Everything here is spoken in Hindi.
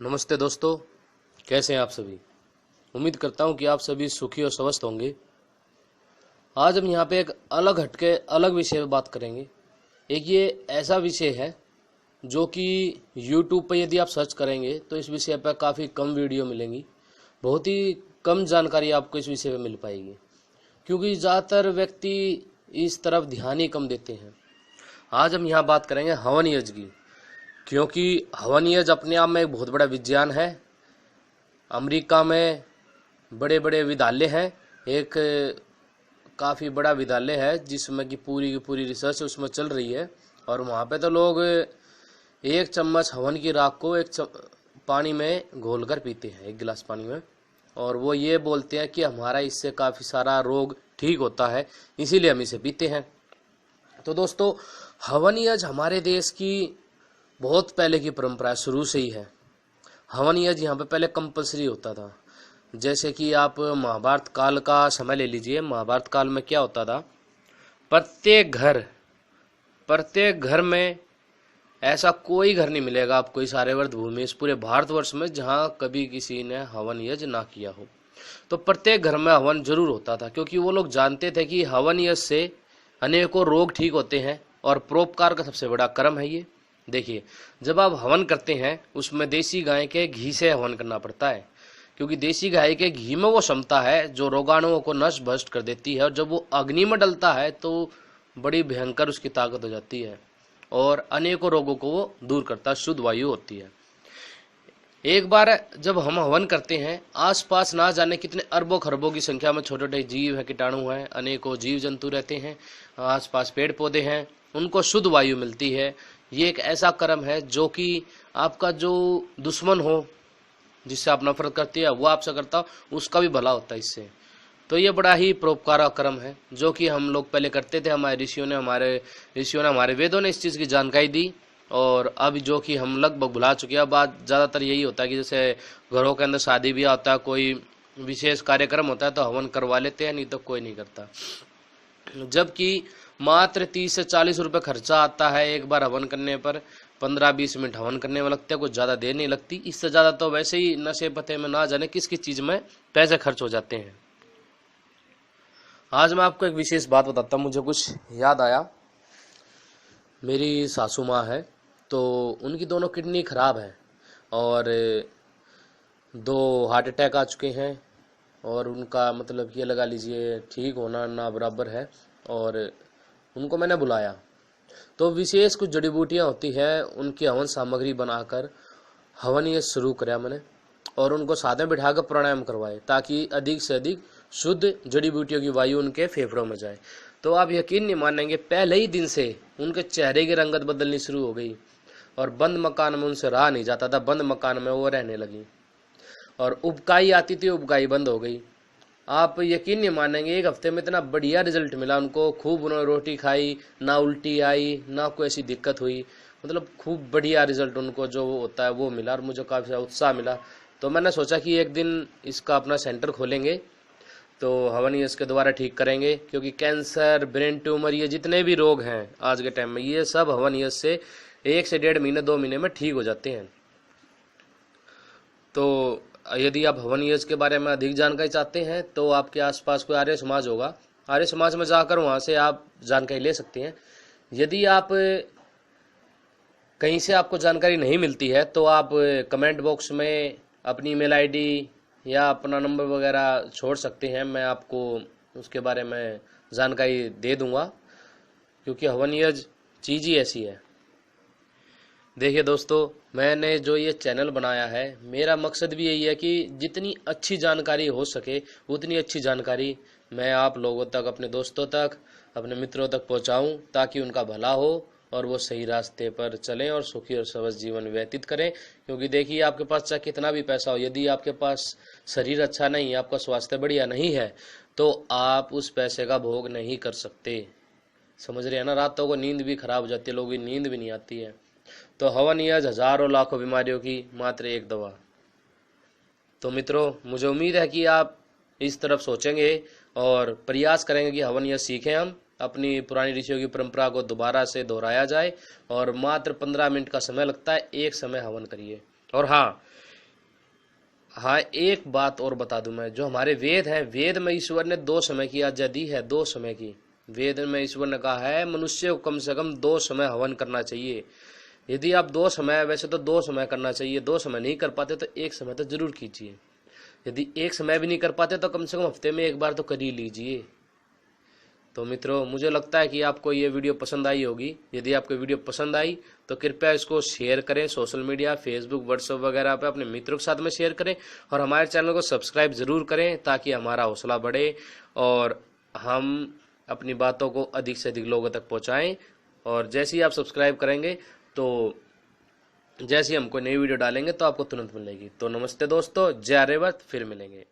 नमस्ते दोस्तों, कैसे हैं आप सभी। उम्मीद करता हूं कि आप सभी सुखी और स्वस्थ होंगे। आज हम यहाँ पे एक अलग हटके अलग विषय पे बात करेंगे। एक ये ऐसा विषय है जो कि YouTube पे यदि आप सर्च करेंगे तो इस विषय पर काफ़ी कम वीडियो मिलेंगी। बहुत ही कम जानकारी आपको इस विषय पे मिल पाएगी, क्योंकि ज़्यादातर व्यक्ति इस तरफ ध्यान ही कम देते हैं। आज हम यहाँ बात करेंगे हवन यज्ञ की, क्योंकि हवन यज्ञ अपने आप में एक बहुत बड़ा विज्ञान है। अमेरिका में बड़े बड़े विद्यालय हैं। एक काफ़ी बड़ा विद्यालय है जिसमें कि पूरी की पूरी रिसर्च उसमें चल रही है, और वहाँ पे तो लोग एक चम्मच हवन की राख को पानी में घोल कर पीते हैं, एक गिलास पानी में, और वो ये बोलते हैं कि हमारा इससे काफ़ी सारा रोग ठीक होता है, इसीलिए हम इसे पीते हैं। तो दोस्तों, हवन यज्ञ हमारे देश की बहुत पहले की परंपरा है, शुरू से ही है। हवन यज्ञ यहाँ पे पहले कंपलसरी होता था। जैसे कि आप महाभारत काल का समय ले लीजिए। महाभारत काल में क्या होता था, प्रत्येक घर में ऐसा कोई घर नहीं मिलेगा आपको इस आर्यवर्त भूमि, इस पूरे भारतवर्ष में, जहाँ कभी किसी ने हवन यज्ञ ना किया हो। तो प्रत्येक घर में हवन जरूर होता था, क्योंकि वो लोग जानते थे कि हवन यज्ञ से अनेकों रोग ठीक होते हैं, और परोपकार का सबसे बड़ा कर्म है ये। देखिए, जब आप हवन करते हैं उसमें देसी गाय के घी से हवन करना पड़ता है, क्योंकि देसी गाय के घी में वो क्षमता है जो रोगाणुओं को नष्ट भ्रष्ट कर देती है, और जब वो अग्नि में डलता है तो बड़ी भयंकर उसकी ताकत हो जाती है, और अनेकों रोगों को वो दूर करता है, शुद्ध वायु होती है। एक बार जब हम हवन करते हैं, आसपास ना जाने कितने अरबों खरबों की संख्या में छोटे छोटे जीव हैं, कीटाणु हैं, अनेकों जीव जंतु रहते हैं, आसपास पेड़ पौधे हैं, उनको शुद्ध वायु मिलती है। ये एक ऐसा कर्म है जो कि आपका जो दुश्मन हो, जिससे आप नफरत करती है, वो आपसे करता हो, उसका भी भला होता है इससे। तो ये बड़ा ही परोपकार का कर्म है जो कि हम लोग पहले करते थे। हमारे ऋषियों ने हमारे वेदों ने इस चीज़ की जानकारी दी, और अब जो कि हम लगभग भुला चुके हैं। अब बात ज़्यादातर यही होता है कि जैसे घरों के अंदर शादी ब्याह होता है, कोई विशेष कार्यक्रम होता है तो हवन करवा लेते हैं, नहीं तो कोई नहीं करता। जबकि मात्र 30 से 40 रुपये खर्चा आता है एक बार हवन करने पर। 15-20 मिनट हवन करने में लगते हैं, कुछ ज़्यादा देर नहीं लगती। इससे ज़्यादा तो वैसे ही नशे पते में ना जाने किस किस चीज़ में पैसे खर्च हो जाते हैं। आज मैं आपको एक विशेष बात बताता हूँ, मुझे कुछ याद आया। मेरी सासू माँ है, तो उनकी दोनों किडनी खराब है, और 2 हार्ट अटैक आ चुके हैं, और उनका मतलब ये लगा लीजिए ठीक होना ना बराबर है। और उनको मैंने बुलाया, तो विशेष कुछ जड़ी बूटियाँ होती है, उनकी हवन सामग्री बनाकर हवन ये शुरू कराया मैंने, और उनको साथ में बिठाकर प्राणायाम करवाए, ताकि अधिक से अधिक शुद्ध जड़ी बूटियों की वायु उनके फेफड़ों में जाए। तो आप यकीन नहीं मानेंगे, पहले ही दिन से उनके चेहरे की रंगत बदलनी शुरू हो गई, और बंद मकान में उनसे रहा नहीं जाता था, बंद मकान में वो रहने लगी, और उबकाई आती थी, उबकाई बंद हो गई। आप यकीन नहीं मानेंगे, एक हफ्ते में इतना बढ़िया रिजल्ट मिला उनको। खूब उन्होंने रोटी खाई, ना उल्टी आई, ना कोई ऐसी दिक्कत हुई, मतलब खूब बढ़िया रिजल्ट उनको जो होता है वो मिला, और मुझे काफ़ी उत्साह मिला। तो मैंने सोचा कि एक दिन इसका अपना सेंटर खोलेंगे, तो हवन ये इसके द्वारा ठीक करेंगे, क्योंकि कैंसर, ब्रेन ट्यूमर, ये जितने भी रोग हैं आज के टाइम में, ये सब हवन यज्ञ से 1 से 1.5 महीने 2 महीने में ठीक हो जाते हैं। तो यदि आप हवन यज्ञ के बारे में अधिक जानकारी चाहते हैं तो आपके आसपास कोई आर्य समाज होगा, आर्य समाज में जाकर वहाँ से आप जानकारी ले सकते हैं। यदि आप कहीं से आपको जानकारी नहीं मिलती है तो आप कमेंट बॉक्स में अपनी ईमेल आईडी या अपना नंबर वगैरह छोड़ सकते हैं, मैं आपको उसके बारे में जानकारी दे दूंगा, क्योंकि हवन यज्ञ चीज़ ही ऐसी है। देखिए दोस्तों, मैंने जो ये चैनल बनाया है, मेरा मकसद भी यही है कि जितनी अच्छी जानकारी हो सके उतनी अच्छी जानकारी मैं आप लोगों तक, अपने दोस्तों तक, अपने मित्रों तक पहुंचाऊं, ताकि उनका भला हो और वो सही रास्ते पर चलें और सुखी और स्वस्थ जीवन व्यतीत करें। क्योंकि देखिए, आपके पास चाहे कितना भी पैसा हो, यदि आपके पास शरीर अच्छा नहीं, आपका स्वास्थ्य बढ़िया नहीं है, तो आप उस पैसे का भोग नहीं कर सकते। समझ रहे हैं ना। रातों को नींद भी खराब हो जाती है, लोगों की नींद भी नहीं आती है। तो हवन यज्ञ हजारों लाखों बीमारियों की मात्र एक दवा। तो मित्रों, मुझे उम्मीद है कि आप इस तरफ सोचेंगे और प्रयास करेंगे कि हवन यज्ञ सीखें, हम अपनी पुरानी ऋषियों की परंपरा को दोबारा से दोहराया जाए, और मात्र 15 मिनट का समय लगता है, एक समय हवन करिए। और हाँ, हाँ, एक बात और बता दूं मैं, जो हमारे वेद है, वेद में ईश्वर ने 2 समय की आजादी है, 2 समय की। वेद में ईश्वर ने कहा है मनुष्य को कम से कम 2 समय हवन करना चाहिए। यदि आप 2 समय, वैसे तो 2 समय करना चाहिए, 2 समय नहीं कर पाते तो 1 समय तो जरूर कीजिए। यदि 1 समय भी नहीं कर पाते तो कम से कम हफ्ते में 1 बार तो कर ही लीजिए। तो मित्रों, मुझे लगता है कि आपको ये वीडियो पसंद आई होगी। यदि आपको वीडियो पसंद आई तो कृपया इसको शेयर करें, सोशल मीडिया, फेसबुक, व्हाट्सएप वगैरह पे अपने मित्रों के साथ में शेयर करें, और हमारे चैनल को सब्सक्राइब ज़रूर करें ताकि हमारा हौसला बढ़े और हम अपनी बातों को अधिक से अधिक लोगों तक पहुँचाएँ। और जैसे ही आप सब्सक्राइब करेंगे तो जैसे ही हम कोई नई वीडियो डालेंगे तो आपको तुरंत मिलेगी। तो नमस्ते दोस्तों, जय आर्यवर्त, फिर मिलेंगे।